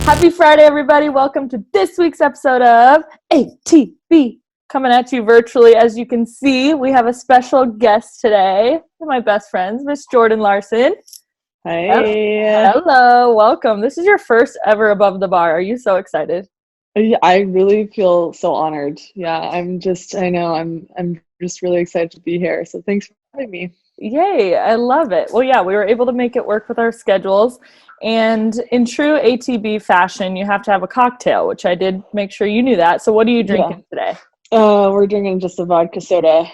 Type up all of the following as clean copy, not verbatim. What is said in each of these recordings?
Happy Friday, everybody. Welcome to this week's episode of AtB. Coming at you virtually. As you can see, we have a special guest today. My best friends, Miss Jordan Larson. Hi. Hello. Welcome. This is your first ever Above the Bar. Are you so excited? I really feel so honored. Yeah, I'm just really excited to be here. So thanks for having me. Yay. I love it. Well, yeah, we were able to make it work with our schedules. And in true AtB fashion, you have to have a cocktail, which I did make sure you knew that. So what are you drinking today? We're drinking just a vodka soda.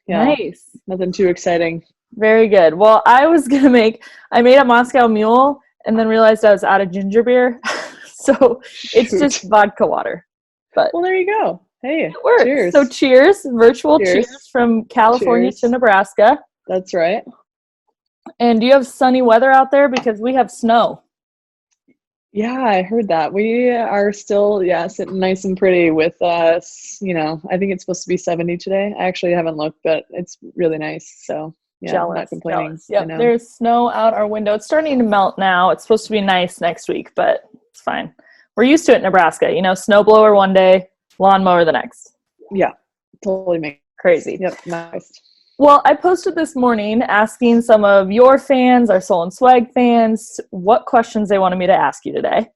Yeah. Nice. Nothing too exciting. Very good. Well, I made a Moscow Mule and then realized I was out of ginger beer. So it's just vodka water. But well, there you go. Hey, it works. Cheers. So cheers, virtual cheers from California to Nebraska. That's right. And do you have sunny weather out there? Because we have snow. Yeah, I heard that. We are still, sitting nice and pretty with us. I think it's supposed to be 70 today. I actually haven't looked, but it's really nice. So yeah, I'm not complaining. Yep, there's snow out our window. It's starting to melt now. It's supposed to be nice next week, but it's fine. We're used to it in Nebraska. Snowblower one day, lawnmower the next. Yeah, totally makes crazy. Yep, nice. Well, I posted this morning asking some of your fans, our Soul and Swag fans, what questions they wanted me to ask you today.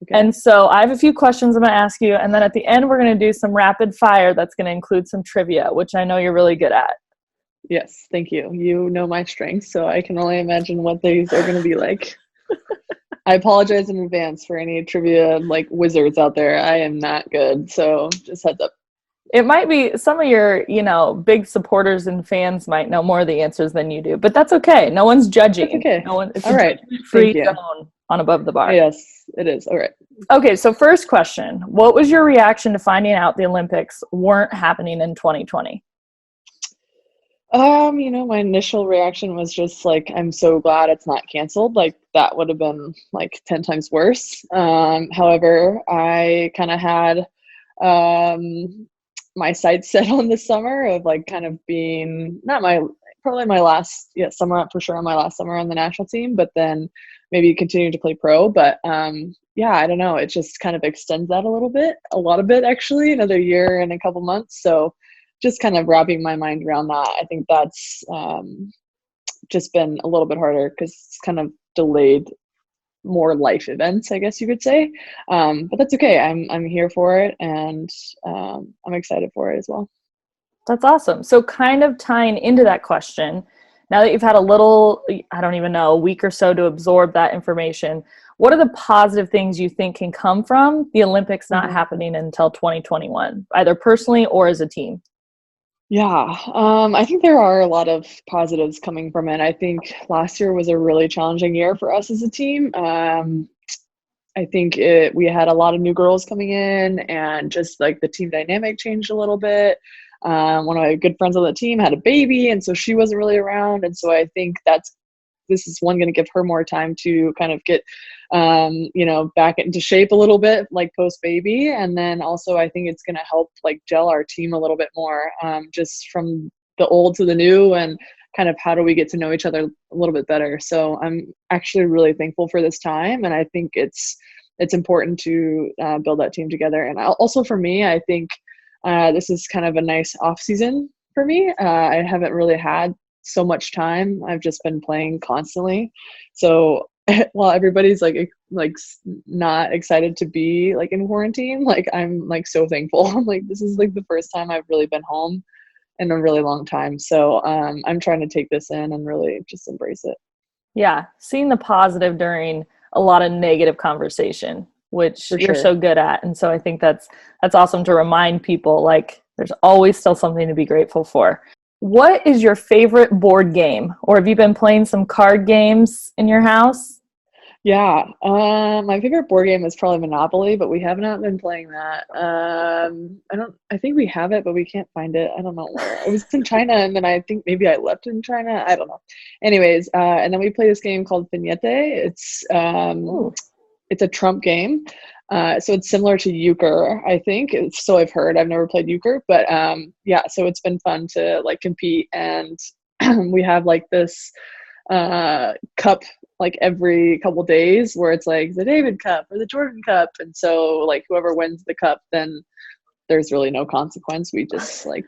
Okay. And so I have a few questions I'm going to ask you, and then at the end we're going to do some rapid fire that's going to include some trivia, which I know you're really good at. Yes, thank you. You know my strengths, so I can only imagine what these are going to be like. I apologize in advance for any trivia wizards out there. I am not good, so just heads up. It might be some of your, big supporters and fans might know more of the answers than you do, but that's okay. No one's judging. That's okay. It's all right. Free zone on Above the Bar. Yes, it is. All right. Okay, so first question. What was your reaction to finding out the Olympics weren't happening in 2020? My initial reaction was just I'm so glad it's not canceled. That would have been 10 times worse. However, I kind of had my sights set on this summer of kind of being probably my last summer for sure, my last summer on the national team, but then maybe continue to play pro. But I don't know, it just kind of extends that a lot of it actually, another year and a couple months. So just kind of wrapping my mind around that. I think that's just been a little bit harder because it's kind of delayed more life events, I guess you could say. But that's okay. I'm here for it, and I'm excited for it as well. That's awesome. So kind of tying into that question, now that you've had a little, I don't even know, a week or so to absorb that information, what are the positive things you think can come from the Olympics not happening until 2021, either personally or as a team? Yeah, I think there are a lot of positives coming from it. I think last year was a really challenging year for us as a team. I think we had a lot of new girls coming in, and just the team dynamic changed a little bit. One of my good friends on the team had a baby, and so she wasn't really around. And so I think this is going to give her more time to kind of get, back into shape a little bit, post baby. And then also I think it's going to help gel our team a little bit more, just from the old to the new, and kind of how do we get to know each other a little bit better. So I'm actually really thankful for this time. And I think it's important to build that team together. And also for me, I think this is kind of a nice off season for me. I haven't really had so much time. I've just been playing constantly. So while everybody's not excited to be in quarantine, I'm so thankful. I'm this is the first time I've really been home in a really long time. So I'm trying to take this in and really just embrace it. Yeah, seeing the positive during a lot of negative conversation, which you're so good at. And so I think that's awesome to remind people there's always still something to be grateful for. What is your favorite board game? Or have you been playing some card games in your house? Yeah, my favorite board game is probably Monopoly, but we have not been playing that. I think we have it, but we can't find it. I don't know where. It was in China, and then I think maybe I left it in China. I don't know. Anyways, and then we play this game called Vignette. It's a trump game. So it's similar to euchre, I think. So I've heard. I've never played euchre, but so it's been fun to compete, and we have this cup like every couple days where it's like the David Cup or the Jordan Cup. And so like whoever wins the cup, then there's really no consequence. We just like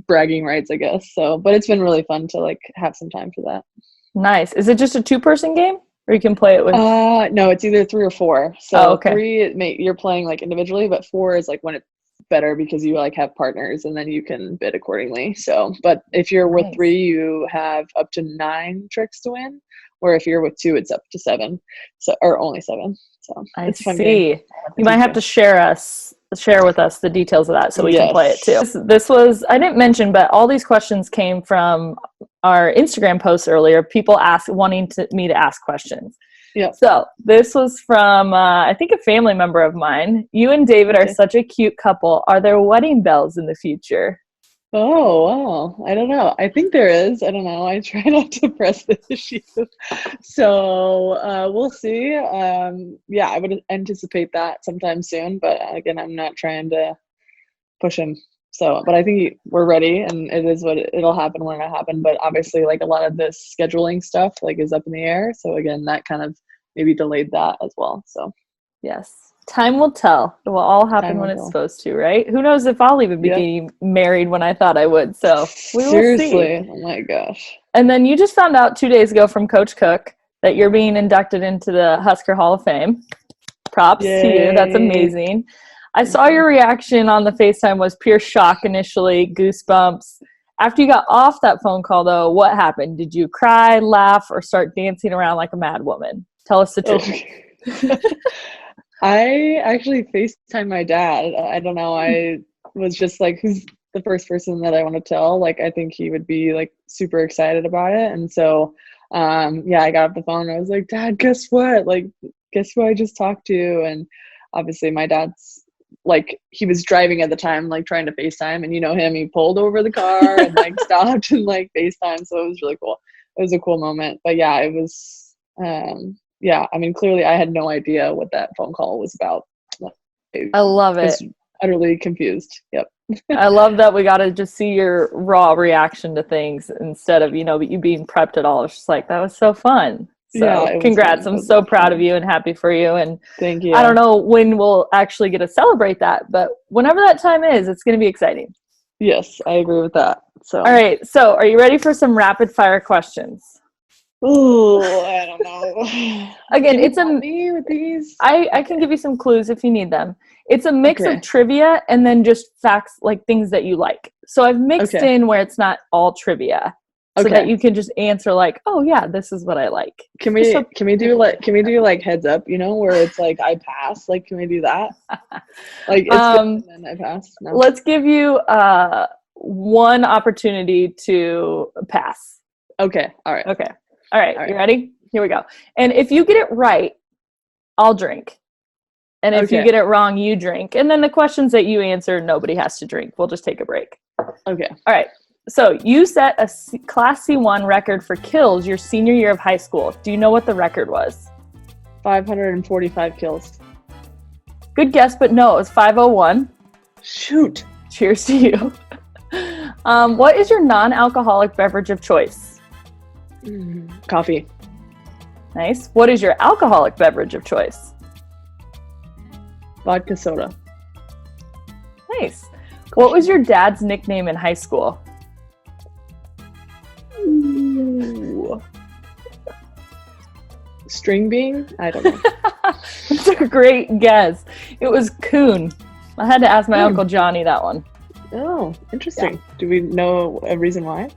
bragging rights, I guess. So, but it's been really fun to like have some time for that. Nice. Is it just a 2-person game, or you can play it with? No, it's either 3 or 4. So okay. 3, you're playing like individually, but 4 is like when it's better because you like have partners and then you can bid accordingly. So, but if you're with 3, you have up to 9 tricks to win. Or if you're with 2, it's up to 7. So, or only 7. So it's a fun game. You might have to share with us the details of that so we can play it too. This was, I didn't mention, but all these questions came from our Instagram posts earlier. People wanting me to ask questions. Yeah. So this was from, I think, a family member of mine. You and David are such a cute couple. Are there wedding bells in the future? Oh, wow. I don't know. I think there is. I don't know. I try not to press the issue. So we'll see. Yeah, I would anticipate that sometime soon. But again, I'm not trying to push him. So, but I think we're ready, and it is what it'll happen when it happen. But obviously, like a lot of this scheduling stuff, like is up in the air. So again, that kind of maybe delayed that as well. So, yes. Time will tell. It will all happen when it's supposed to, right? Who knows if I'll even be getting married when I thought I would. So we will see. Oh my gosh. And then you just found out 2 days ago from Coach Cook that you're being inducted into the Husker Hall of Fame. Props to you. That's amazing. I saw your reaction on the FaceTime was pure shock initially, goosebumps. After you got off that phone call, though, what happened? Did you cry, laugh, or start dancing around like a mad woman? Tell us the truth. I actually FaceTimed my dad. I don't know. I was just like, who's the first person that I want to tell? Like, I think he would be like super excited about it. And so, yeah, I got off the phone and I was like, Dad, guess what? Like, guess who I just talked to? And obviously my dad's like, he was driving at the time, like trying to FaceTime, and you know him, he pulled over the car and like stopped and like FaceTime. So it was really cool. It was a cool moment. But yeah, it was, yeah, I mean, clearly I had no idea what that phone call was about. I love it. I was utterly confused. Yep. I love that we got to just see your raw reaction to things instead of, you being prepped at all. It's just like, that was so fun. So yeah, congrats. I'm so proud of you and happy for you. And thank you. I don't know when we'll actually get to celebrate that, but whenever that time is, it's going to be exciting. Yes, I agree with that. So, all right. So are you ready for some rapid fire questions? Ooh, I don't know. Again, it's me with these. I can give you some clues if you need them. It's a mix of trivia and then just facts, like things that you like. So I've mixed in where it's not all trivia, so that you can just answer like, oh yeah, this is what I like. Can we do like heads up? Where it's like I pass. Like, can we do that? Like it's good and then I pass. No. Let's give you one opportunity to pass. Okay. All right. Okay. All right, you ready? Here we go. And if you get it right, I'll drink. And if you get it wrong, you drink. And then the questions that you answer, nobody has to drink. We'll just take a break. Okay. All right. So you set a Class C1 record for kills your senior year of high school. Do you know what the record was? 545 kills. Good guess, but no, it was 501. Shoot. Cheers to you. What is your non-alcoholic beverage of choice? Coffee. Nice. What is your alcoholic beverage of choice? Vodka soda. Nice. What was your dad's nickname in high school? Ooh. String bean? I don't know. That's a great guess. It was Coon. I had to ask my Uncle Johnny that one. Oh, interesting. Yeah. Do we know a reason why?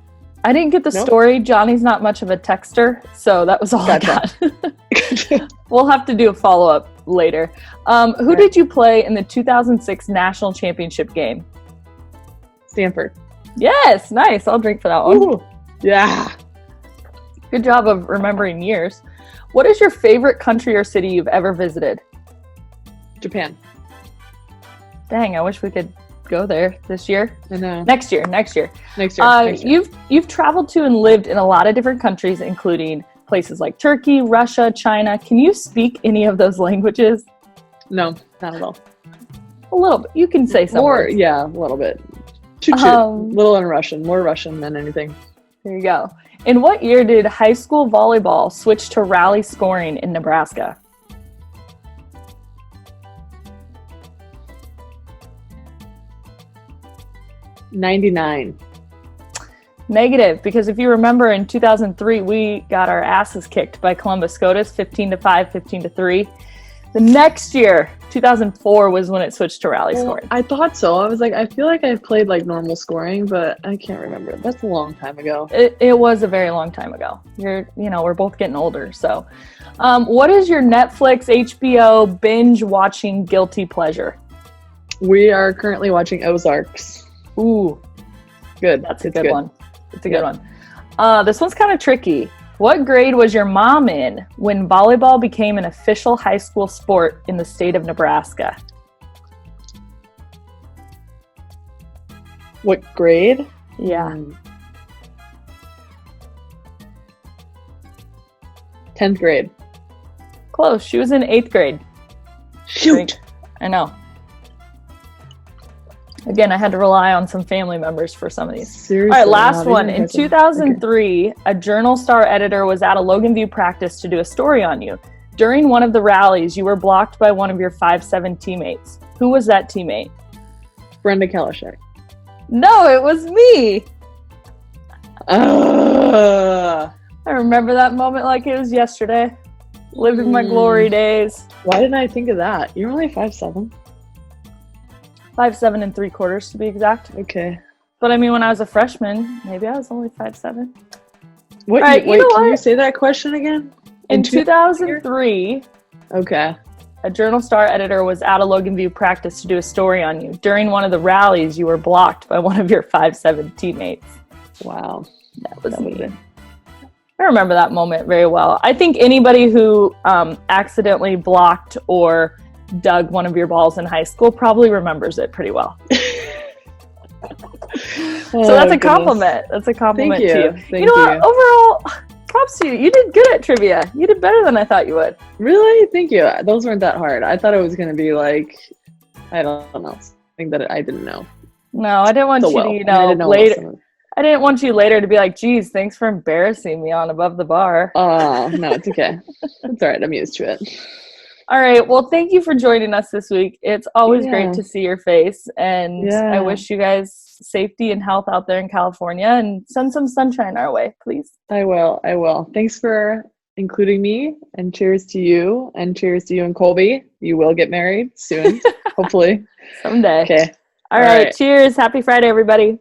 I didn't get the story. Johnny's not much of a texter, so that was all I got. We'll have to do a follow-up later. Who did you play in the 2006 National Championship game? Stanford. Yes, nice. I'll drink for that one. Ooh, yeah. Good job of remembering years. What is your favorite country or city you've ever visited? Japan. Dang, I wish we could go there this year. I know. Next year. You've traveled to and lived in a lot of different countries, including places like Turkey, Russia, China. Can you speak any of those languages? No, not at all. A little bit. You can say some more. Words. Yeah, a little bit. Little in Russian. More Russian than anything. There you go. In what year did high school volleyball switch to rally scoring in Nebraska? '99. Negative, because if you remember in 2003, we got our asses kicked by Columbus Scotus 15-5, 15-3. The next year, 2004, was when it switched to rally scoring. I thought so. I was like, I feel like I played like normal scoring, but I can't remember. That's a long time ago. It was a very long time ago. We're both getting older. So, what is your Netflix, HBO binge watching guilty pleasure? We are currently watching Ozarks. Ooh, good. That's a good one. It's a good one. This one's kind of tricky. What grade was your mom in when volleyball became an official high school sport in the state of Nebraska? What grade? Yeah. 10th grade. Close. She was in 8th grade. Shoot. I know. Again, I had to rely on some family members for some of these. Seriously? All right, last one. In 2003, a Journal Star editor was at a Logan View practice to do a story on you. During one of the rallies, you were blocked by one of your 5'7" teammates. Who was that teammate? Brenda Kalishek. No, it was me. I remember that moment like it was yesterday. Living my glory days. Why didn't I think of that? You're only 5'7". 5'7" and 3/4 to be exact. Okay. But I mean, when I was a freshman, maybe I was only 5'7". What? Right, wait, can you say that question again? In 2003, okay, a Journal Star editor was at a Logan View practice to do a story on you. During one of the rallies, you were blocked by one of your 5'7" teammates. Wow. That was me. I remember that moment very well. I think anybody who accidentally blocked or dug one of your balls in high school probably remembers it pretty well. So that's a compliment. That's a compliment to you. Thank you. What? Overall, props to you. You did good at trivia. You did better than I thought you would. Really? Thank you. Those weren't that hard. I thought it was going to be like, I don't know, something that I didn't know. No, I didn't want you to, later. I didn't want you later to be like, geez, thanks for embarrassing me on Above the Bar. Oh, no, it's okay. It's all right. I'm used to it. All right. Well, thank you for joining us this week. It's always great to see your face. And I wish you guys safety and health out there in California, and send some sunshine our way, please. I will. Thanks for including me, and cheers to you, and Colby. You will get married soon, hopefully. Someday. Okay. All right. Cheers. Happy Friday, everybody.